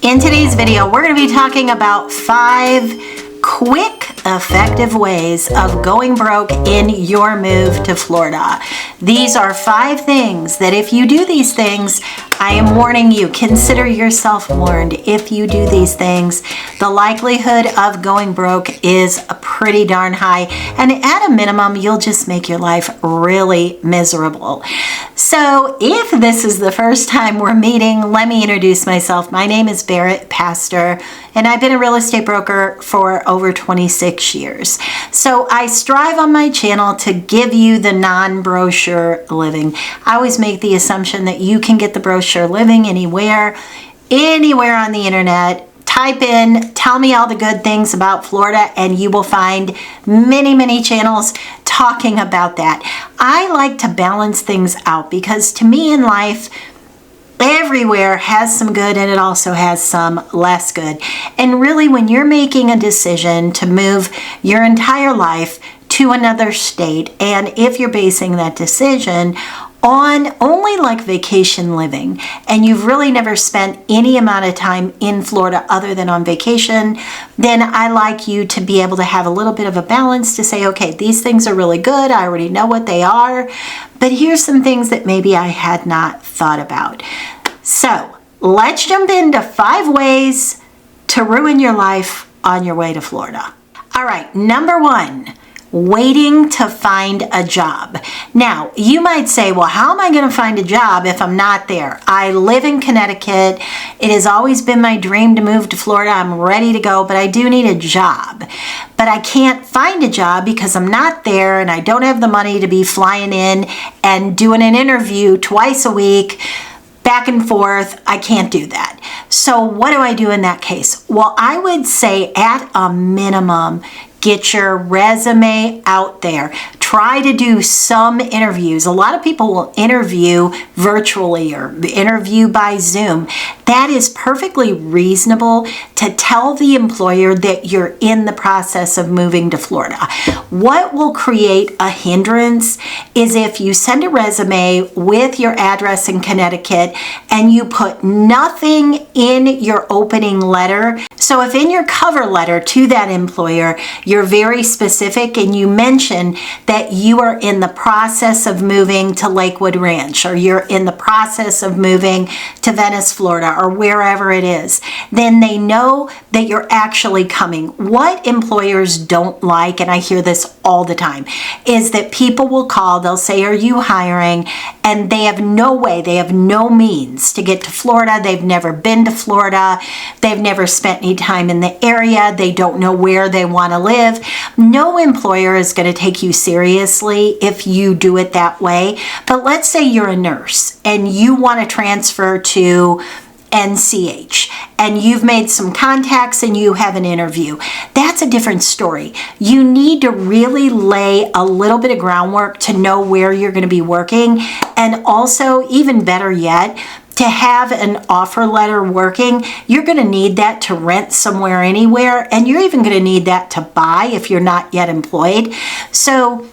In today's video, we're going to be talking about 5 quick, effective ways of going broke in your move to Florida. These are 5 things that if you do these things, I am warning you, consider yourself warned. If you do these things, the likelihood of going broke is pretty darn high. And at a minimum, you'll just make your life really miserable. So if this is the first time we're meeting, let me introduce myself. My name is Barrett Pastor, and I've been a real estate broker for over 26 years. So I strive on my channel to give you the non-brochure living. I always make the assumption that you can get the brochure living anywhere on the internet. Type in, tell me all the good things about Florida, and you will find many channels talking about that. I like to balance things out because to me in life, everywhere has some good and it also has some less good. And really, when you're making a decision to move your entire life to another state, and if you're basing that decision on only like vacation living, and you've really never spent any amount of time in Florida other than on vacation, then I like you to be able to have a little bit of a balance to say, okay, these things are really good. I already know what they are, but here's some things that maybe I had not thought about. So let's jump into 5 ways to ruin your life on your way to Florida. All right, number 1. Waiting to find a job. Now, you might say, well, how am I going to find a job if I'm not there? I live in Connecticut. It has always been my dream to move to Florida. I'm ready to go, but I do need a job. But I can't find a job because I'm not there and I don't have the money to be flying in and doing an interview twice a week, back and forth. I can't do that. So what do I do in that case? Well, I would say at a minimum, get your resume out there. Try to do some interviews. A lot of people will interview virtually or interview by Zoom. That is perfectly reasonable to tell the employer that you're in the process of moving to Florida. What will create a hindrance is if you send a resume with your address in Connecticut and you put nothing in your opening letter. So if in your cover letter to that employer, you're very specific and you mention that you are in the process of moving to Lakewood Ranch, or you're in the process of moving to Venice, Florida, or wherever it is, then they know that you're actually coming. What employers don't like, and I hear this all the time, is that people will call, they'll say, are you hiring? And they have no way, they have no means to get to Florida. They've never been to Florida. They've never spent any time in the area. They don't know where they want to live. No employer is going to take you seriously if you do it that way. But let's say you're a nurse and you want to transfer to NCH and you've made some contacts and you have an interview. That's a different story. You need to really lay a little bit of groundwork to know where you're going to be working, and also, even better yet, to have an offer letter working. You're going to need that to rent somewhere anywhere, and you're even going to need that to buy if you're not yet employed. So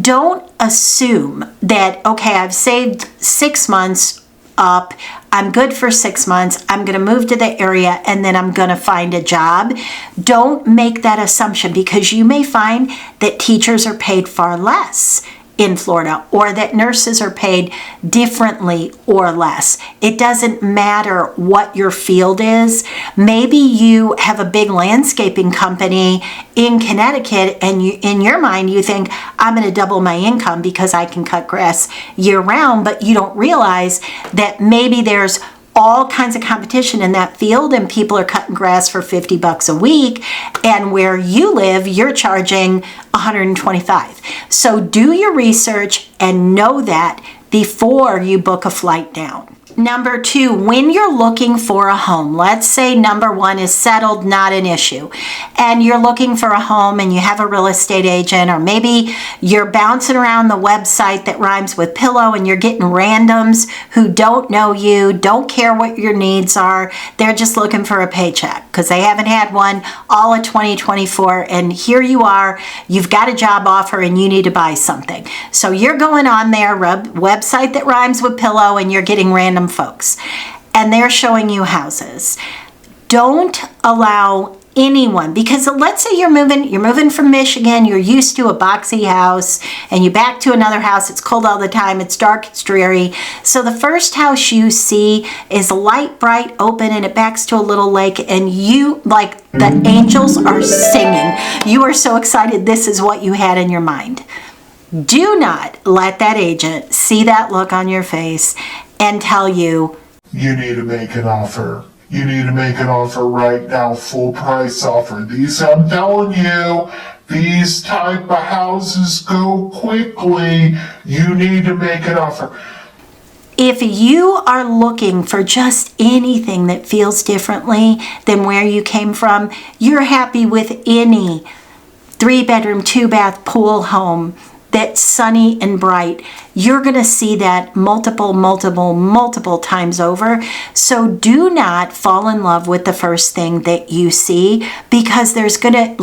don't assume that, okay, I've saved 6 months up, I'm good for 6 months, I'm going to move to the area and then I'm going to find a job. Don't make that assumption, because you may find that teachers are paid far less in Florida, or that nurses are paid differently or less. It doesn't matter what your field is. Maybe you have a big landscaping company in Connecticut and in your mind you think, I'm going to double my income because I can cut grass year round, but you don't realize that maybe there's all kinds of competition in that field and people are cutting grass for $50 a week, and where you live you're charging $125. So do your research and know that before you book a flight down. Number 2, when you're looking for a home, let's say number 1 is settled, not an issue, and you're looking for a home and you have a real estate agent, or maybe you're bouncing around the website that rhymes with pillow and you're getting randoms who don't know you, don't care what your needs are. They're just looking for a paycheck because they haven't had one all of 2024, and here you are, you've got a job offer and you need to buy something. So you're going on their website that rhymes with pillow and you're getting random folks, and they're showing you houses. Don't allow anyone, because let's say you're moving from Michigan, you're used to a boxy house, and you back to another house, it's cold all the time, it's dark, it's dreary. So the first house you see is light, bright, open, and it backs to a little lake, and you, like the angels are singing. You are so excited, this is what you had in your mind. Do not let that agent see that look on your face and tell you, you need to make an offer. You need to make an offer right now, full price offer. I'm telling you, these type of houses go quickly. You need to make an offer. If you are looking for just anything that feels differently than where you came from, you're happy with any 3-bedroom, 2-bath pool home that's sunny and bright, you're going to see that multiple times over. So do not fall in love with the first thing that you see, because there's going to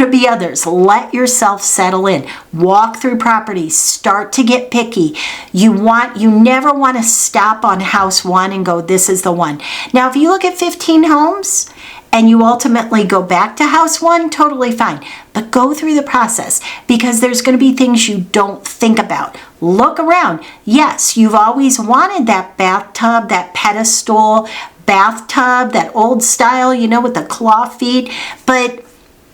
be others. Let yourself settle in. Walk through properties. Start to get picky. You never want to stop on house one and go, this is the one. Now, if you look at 15 homes, and you ultimately go back to house one, totally fine. But go through the process, because there's going to be things you don't think about. Look around. Yes, you've always wanted that bathtub, that pedestal bathtub, that old style, with the claw feet, but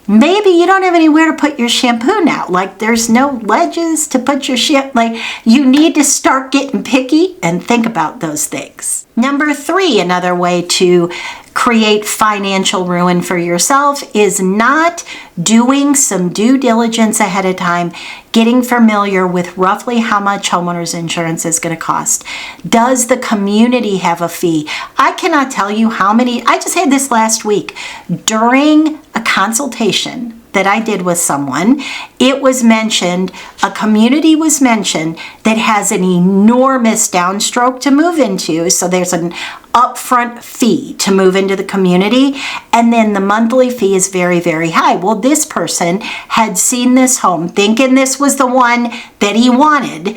maybe you don't have anywhere to put your shampoo now. Like, there's no ledges to put your shampoo. Like, you need to start getting picky and think about those things. Number 3, another way to create financial ruin for yourself is not doing some due diligence ahead of time, getting familiar with roughly how much homeowners insurance is going to cost. Does the community have a fee? I cannot tell you how many. I just had this last week during a consultation that I did with someone. It was mentioned, a community was mentioned that has an enormous downstroke to move into. So there's an upfront fee to move into the community, and then the monthly fee is very, very high. Well, this person had seen this home thinking this was the one that he wanted.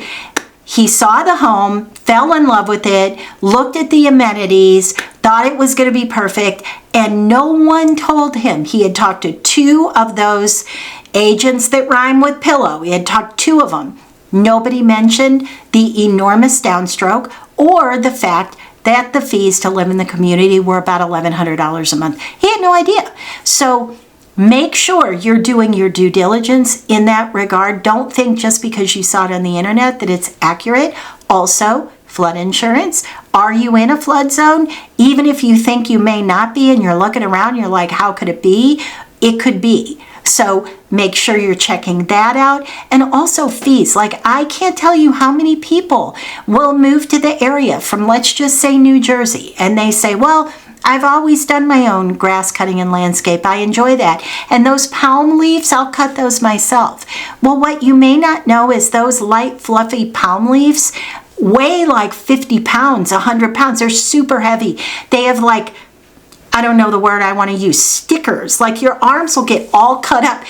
He saw the home, fell in love with it, looked at the amenities, thought it was going to be perfect, and no one told him. He had talked to 2 of those agents that rhyme with pillow. He had talked to 2 of them. Nobody mentioned the enormous downstroke or the fact that the fees to live in the community were about $1,100 a month. He had no idea. So make sure you're doing your due diligence in that regard. Don't think just because you saw it on the internet that it's accurate. Also, flood insurance. Are you in a flood zone? Even if you think you may not be and you're looking around, you're like, how could it be? It could be. So make sure you're checking that out. And also fees. Like, I can't tell you how many people will move to the area from, let's just say, New Jersey, and they say, well, I've always done my own grass cutting and landscape. I enjoy that. And those palm leaves, I'll cut those myself. Well, what you may not know is those light, fluffy palm leaves weigh like 50 pounds, 100 pounds. They're super heavy. They have, like, I don't know the word I want to use, stickers. Like, your arms will get all cut up.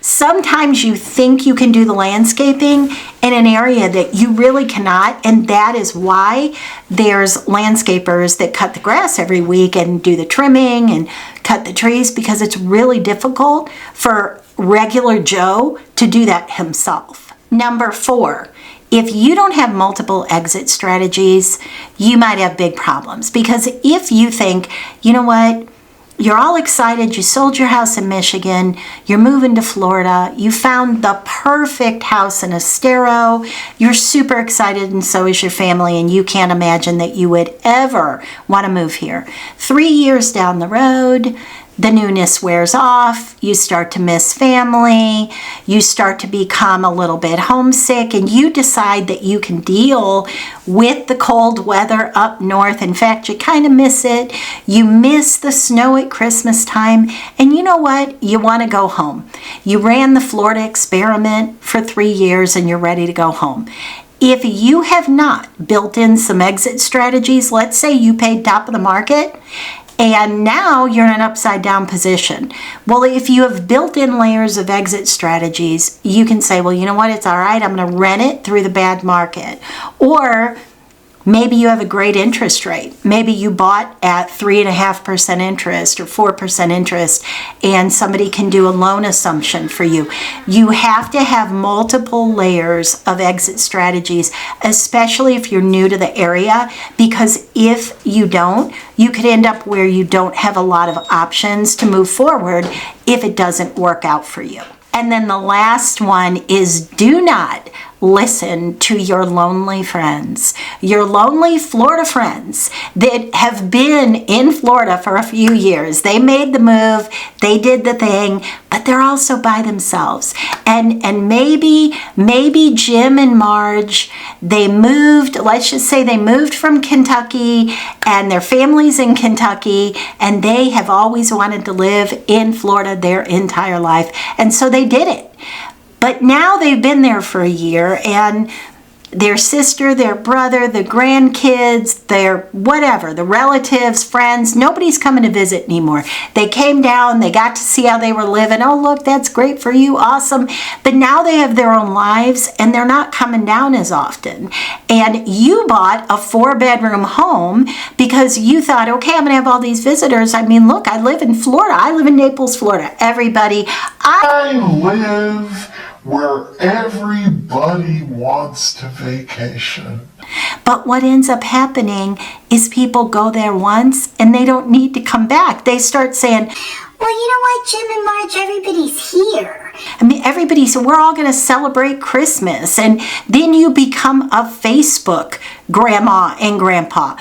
Sometimes you think you can do the landscaping in an area that you really cannot, and that is why there's landscapers that cut the grass every week and do the trimming and cut the trees, because it's really difficult for regular Joe to do that himself. Number 4, if you don't have multiple exit strategies, you might have big problems. Because if you think, you know what, you're all excited, you sold your house in Michigan, you're moving to Florida, you found the perfect house in Estero, you're super excited, and so is your family, and you can't imagine that you would ever want to move here. 3 years down the road, the newness wears off, you start to miss family, you start to become a little bit homesick, and you decide that you can deal with the cold weather up north. In fact, you kind of miss it. You miss the snow at Christmas time, and you know what? You want to go home. You ran the Florida experiment for 3 years, and you're ready to go home. If you have not built in some exit strategies, let's say you paid top of the market, and now you're in an upside down position. Well, if you have built in layers of exit strategies, you can say, well, you know what? It's all right. I'm going to rent it through the bad market. Or Maybe you have a great interest rate. Maybe you bought at 3.5% interest or 4% interest, and somebody can do a loan assumption for you. You have to have multiple layers of exit strategies, especially if you're new to the area, because if you don't, you could end up where you don't have a lot of options to move forward if it doesn't work out for you. And then the last one is, do not listen to your lonely friends, your lonely Florida friends that have been in Florida for a few years. They made the move, they did the thing, but they're also by themselves. And maybe Jim and Marge, they moved, let's just say they moved from Kentucky, and their family's in Kentucky, and they have always wanted to live in Florida their entire life. And so they did it. But now they've been there for a year, and their sister, their brother, the grandkids, their whatever, the relatives, friends, nobody's coming to visit anymore. They came down, they got to see how they were living. Oh, look, that's great for you, awesome. But now they have their own lives, and they're not coming down as often. And you bought a 4-bedroom home because you thought, okay, I'm going to have all these visitors. I mean, look, I live in Florida. I live in Naples, Florida. Everybody, I live where everybody wants to vacation. But what ends up happening is people go there once and they don't need to come back. They start saying, well, you know what, Jim and Marge, everybody's here. I mean, we're all going to celebrate Christmas. And then you become a Facebook grandma and grandpa.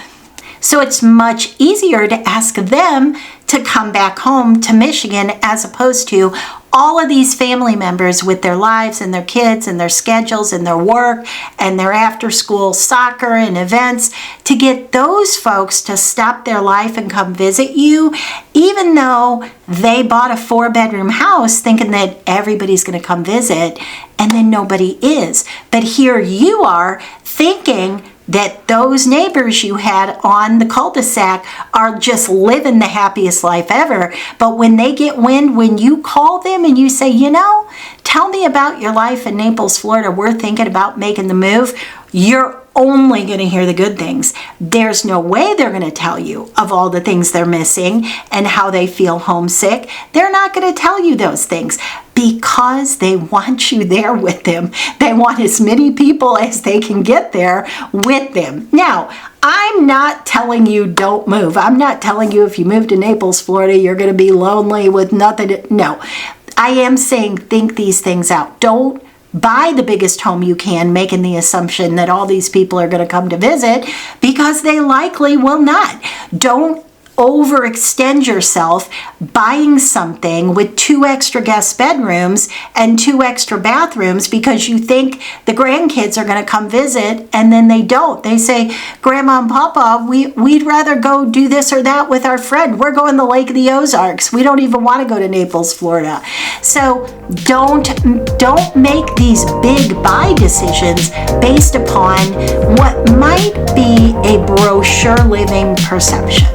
So it's much easier to ask them to come back home to Michigan as opposed to all of these family members with their lives and their kids and their schedules and their work and their after school soccer and events, to get those folks to stop their life and come visit you, even though they bought a 4-bedroom house thinking that everybody's going to come visit, and then nobody is. But here you are thinking that those neighbors you had on the cul-de-sac are just living the happiest life ever. But when they get wind, when you call them and you say, you know, tell me about your life in Naples, Florida, we're thinking about making the move, you're only going to hear the good things. There's no way they're going to tell you of all the things they're missing and how they feel homesick. They're not going to tell you those things because they want you there with them. They want as many people as they can get there with them. Now, I'm not telling you don't move. I'm not telling you if you move to Naples, Florida, you're going to be lonely with nothing to, no. I am saying think these things out. Don't buy the biggest home you can, making the assumption that all these people are going to come to visit, because they likely will not. Don't overextend yourself buying something with 2 extra guest bedrooms and 2 extra bathrooms because you think the grandkids are going to come visit, and then they don't. They say, Grandma and Papa, we'd rather go do this or that with our friend. We're going to the Lake of the Ozarks. We don't even want to go to Naples, Florida. So don't make these big buy decisions based upon what might be a brochure living perception.